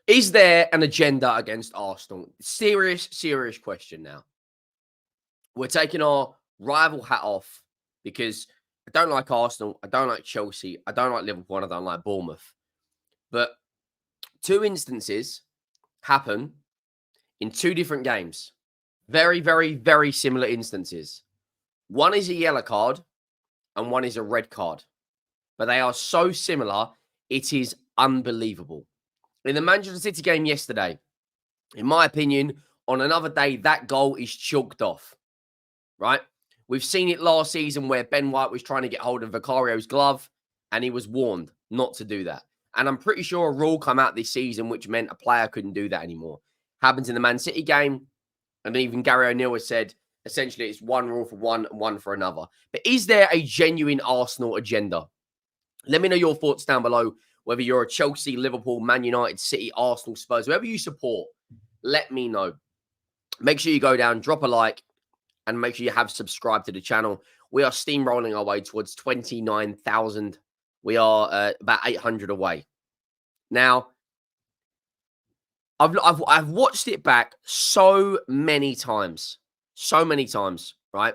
Is there an agenda against Arsenal? Serious, serious question now. We're taking our rival hat off because I don't like Arsenal, I don't like Chelsea, I don't like Liverpool, and I don't like Bournemouth. But two instances happen in two different games. Very, very, very similar instances. One is a yellow card and one is a red card. But they are so similar, it is unbelievable. In the Manchester City game yesterday, in my opinion, on another day, that goal is chalked off, right? We've seen it last season where Ben White was trying to get hold of Vicario's glove and he was warned not to do that. And I'm pretty sure a rule come out this season which meant a player couldn't do that anymore. Happens in the Man City game. And even Gary O'Neill has said, essentially, it's one rule for one and one for another. But is there a genuine Arsenal agenda? Let me know your thoughts down below, whether you're a Chelsea, Liverpool, Man United, City, Arsenal, Spurs, whoever you support, let me know. Make sure you go down, drop a like, and make sure you have subscribed to the channel. We are steamrolling our way towards 29,000. We are about 800 away. Now, I've watched it back so many times, right?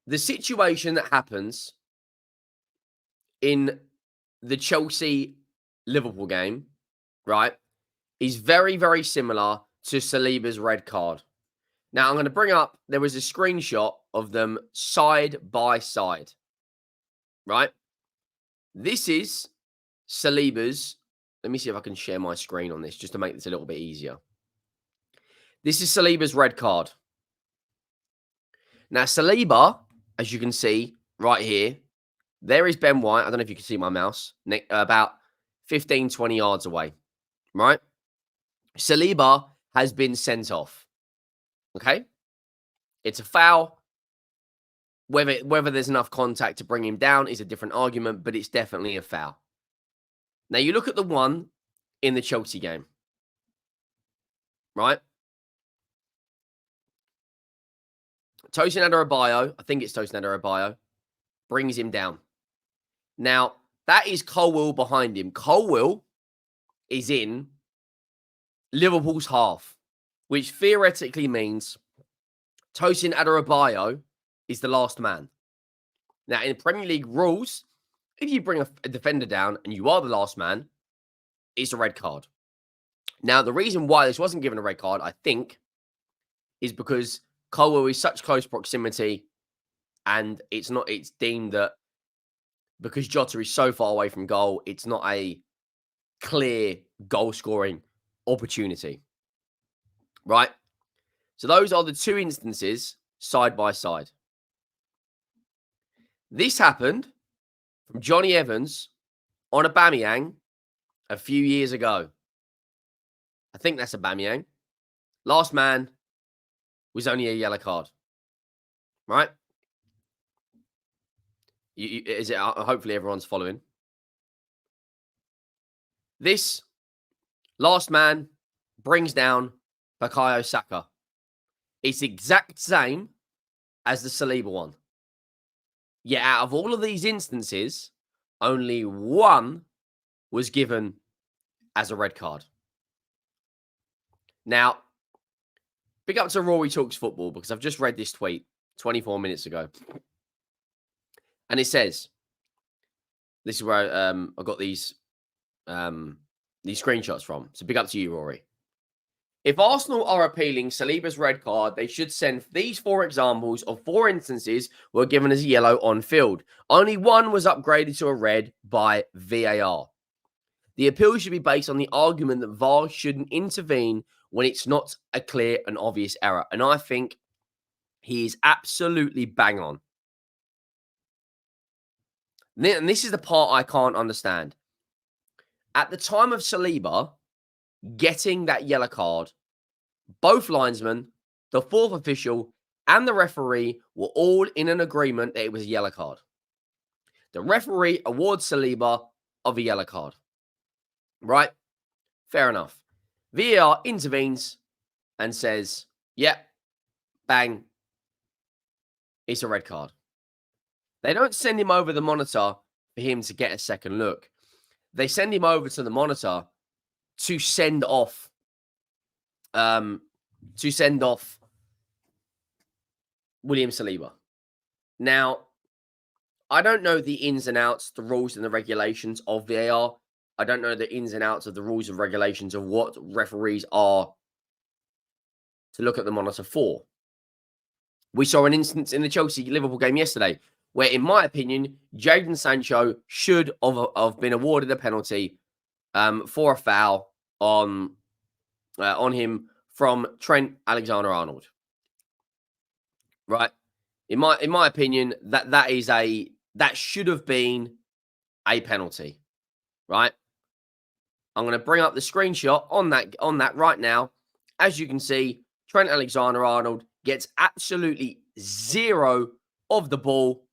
The situation that happens in the Chelsea-Liverpool game, right, is very, very similar to Saliba's red card. Now, I'm going to bring up, there was a screenshot of them side by side, right? This is Saliba's. Let me see if I can share my screen on this just to make this a little bit easier. This is Saliba's red card. Now, Saliba, as you can see right here, there is Ben White. I don't know if you can see my mouse. About 15, 20 yards away, right? Saliba has been sent off. Okay? It's a foul. Whether there's enough contact to bring him down is a different argument, but it's definitely a foul. Now, you look at the one in the Chelsea game, right? Tosin Adarabioyo, I think it's Tosin Adarabioyo, brings him down. Now, that is Colwill behind him. Colwill is in Liverpool's half, which theoretically means Tosin Adarabioyo is the last man. Now, in Premier League rules, if you bring a defender down and you are the last man, it's a red card. Now, the reason why this wasn't given a red card, I think, is because Colwill is such close proximity and it's deemed that because Jota is so far away from goal, it's not a clear goal-scoring opportunity, right? So those are the two instances side by side. This happened from Johnny Evans on Aubameyang a few years ago. I think that's Aubameyang. Last man was only a yellow card, right? Is it? Hopefully everyone's following. This last man brings down Bukayo Saka. It's the exact same as the Saliba one. Yet out of all of these instances, only one was given as a red card. Now, big up to Rory Talks Football because I've just read this tweet 24 minutes ago. And it says, this is where I got these screenshots from. So big up to you, Rory. If Arsenal are appealing Saliba's red card, they should send these 4 examples of 4 instances were given as a yellow on field. Only one was upgraded to a red by VAR. The appeal should be based on the argument that VAR shouldn't intervene when it's not a clear and obvious error. And I think he is absolutely bang on. And this is the part I can't understand. At the time of Saliba getting that yellow card, both linesmen, the 4th official, and the referee were all in an agreement that it was a yellow card. The referee awards Sailba of a yellow card. Right? Fair enough. VAR intervenes and says, yep, bang, it's a red card. They don't send him over the monitor for him to get a second look. they send him over to the monitor to send off William Sailba. Now, I don't know the ins and outs, the rules and the regulations of VAR. I don't know the ins and outs of the rules and regulations of what referees are to look at the monitor for. We saw an instance in the Chelsea-Liverpool game yesterday where, in my opinion, Jadon Sancho should have been awarded a penalty for a foul on him from Trent Alexander-Arnold. Right? In my opinion, that should have been a penalty. Right? I'm going to bring up the screenshot on that right now. As you can see, Trent Alexander-Arnold gets absolutely zero of the ball.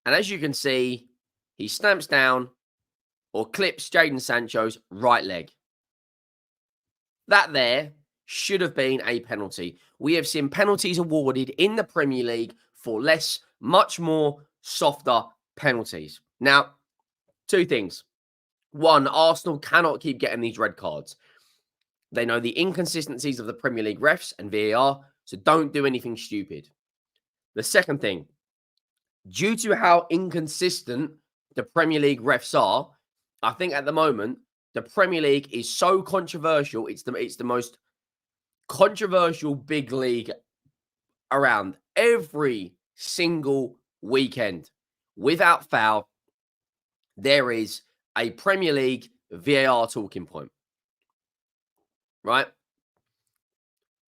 And as you can see, he stamps down or clips Jadon Sancho's right leg. That there should have been a penalty. We have seen penalties awarded in the Premier League for much more softer penalties. Now, two things. One, Arsenal cannot keep getting these red cards. They know the inconsistencies of the Premier League refs and VAR, so don't do anything stupid. The second thing, due to how inconsistent the Premier League refs are, I think at the moment, the Premier League is so controversial. It's the most controversial big league around. Every single weekend, without foul, there is a Premier League VAR talking point. Right?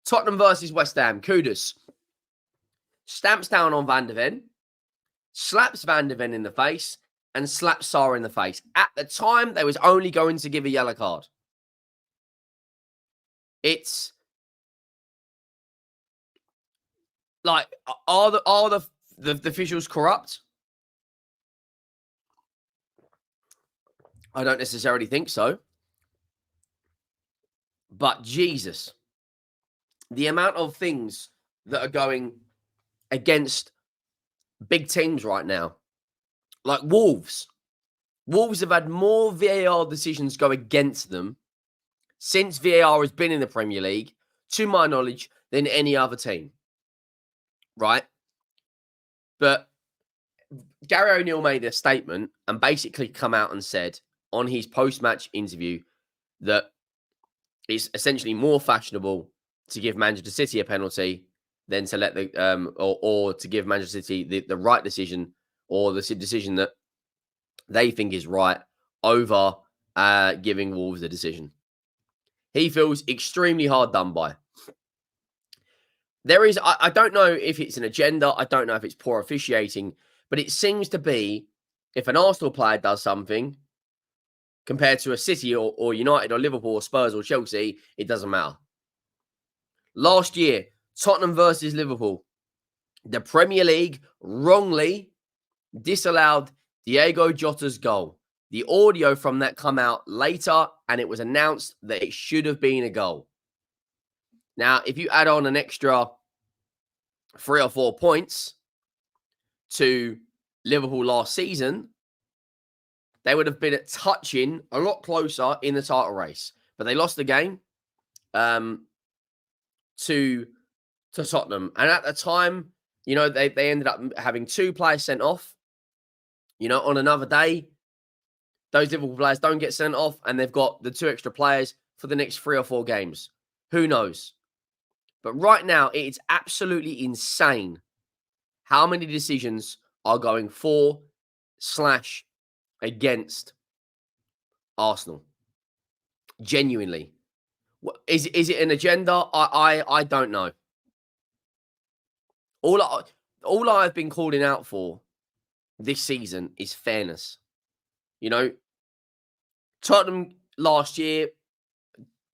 Tottenham versus West Ham. Kudus stamps down on Van der Ven, slaps Van der Ven in the face, and slaps Sarr in the face. At the time, they was only going to give a yellow card. It's like, are the officials corrupt? I don't necessarily think so. But Jesus, the amount of things that are going against big teams right now, like Wolves. Wolves have had more VAR decisions go against them since VAR has been in the Premier League, to my knowledge, than any other team. Right? But Gary O'Neill made a statement and basically come out and said on his post-match interview that it's essentially more fashionable to give Manchester City a penalty than to let the or to give Manchester City the right decision, or the decision that they think is right, over giving Wolves a decision. He feels extremely hard done by. There is, I don't know if it's an agenda, I don't know if it's poor officiating, but it seems to be, if an Arsenal player does something, compared to a City or United or Liverpool or Spurs or Chelsea, it doesn't matter. Last year, Tottenham versus Liverpool, the Premier League wrongly disallowed Diego Jota's goal. The audio from that come out later, and it was announced that it should have been a goal. Now, if you add on an extra 3 or 4 points to Liverpool last season, they would have been touching a lot closer in the title race. But they lost the game to Tottenham. And at the time, they ended up having 2 players sent off. On another day, those Liverpool players don't get sent off, and they've got the 2 extra players for the next 3 or 4 games. Who knows? But right now, it is absolutely insane how many decisions are going for/against Arsenal. Genuinely. Is it an agenda? I don't know. All I've been calling out for this season is fairness. Tottenham last year,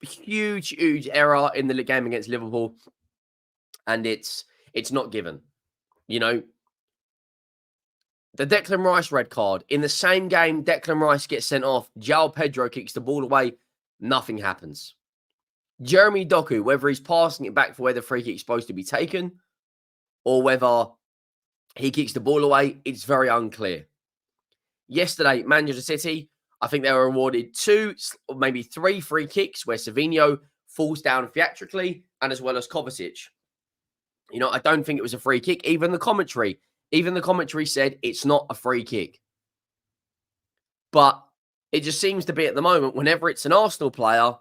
huge error in the game against Liverpool, and it's not given. The Declan Rice red card, in the same game Declan Rice gets sent off, João Pedro kicks the ball away, nothing happens. Jeremy Doku, whether he's passing it back for where the free kick's supposed to be taken, or whether he kicks the ball away, it's very unclear. Yesterday, Manchester City, I think they were awarded 2, or maybe 3 free kicks where Savinho falls down theatrically, and as well as Kovacic. You know, I don't think it was a free kick. Even the commentary said it's not a free kick. But it just seems to be at the moment, whenever it's an Arsenal player,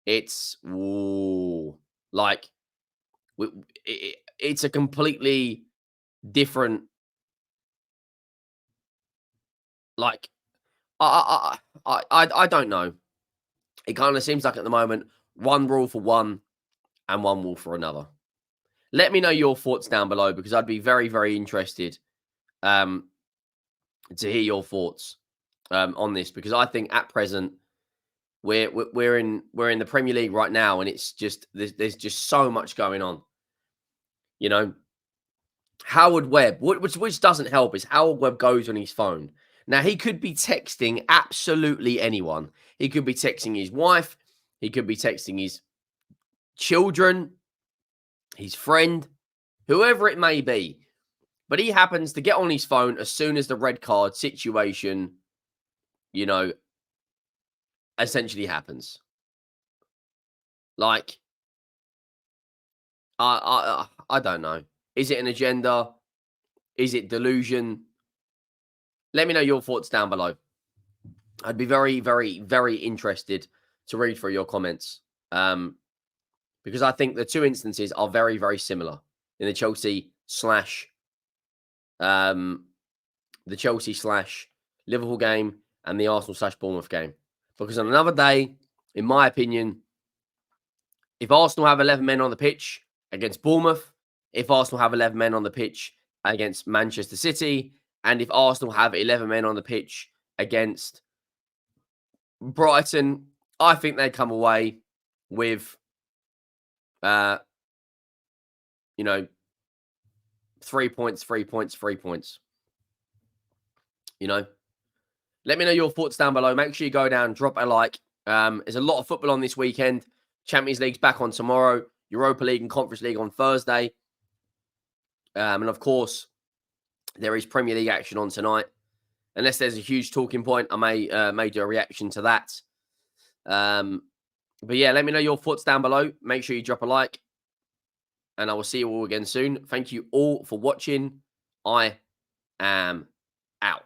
it's like it's a completely different, like, I don't know. It kind of seems like at the moment, one rule for one and one rule for another. Let me know your thoughts down below, because I'd be very, very interested to hear your thoughts on this, because I think at present we're in the Premier League right now, and it's just there's just so much going on. You know, Howard Webb, which doesn't help, is Howard Webb goes on his phone. Now, he could be texting absolutely anyone. He could be texting his wife. He could be texting his children, his friend, whoever it may be. But he happens to get on his phone as soon as the red card situation, you know, essentially happens. Like, I don't know. Is it an agenda? Is it delusion? Let me know your thoughts down below. I'd be very, very, very interested to read through your comments, because I think the two instances are very, very similar in the Chelsea slash Liverpool game and the Arsenal slash Bournemouth game. Because on another day, in my opinion, if Arsenal have 11 men on the pitch against Bournemouth, if Arsenal have 11 men on the pitch against Manchester City, and if Arsenal have 11 men on the pitch against Brighton, I think they come away with, 3 points, 3 points, 3 points. You know, let me know your thoughts down below. Make sure you go down, drop a like. There's a lot of football on this weekend. Champions League's back on tomorrow. Europa League and Conference League on Thursday. And of course, there is Premier League action on tonight. Unless there's a huge talking point, I may do a reaction to that. But yeah, let me know your thoughts down below. Make sure you drop a like. And I will see you all again soon. Thank you all for watching. I am out.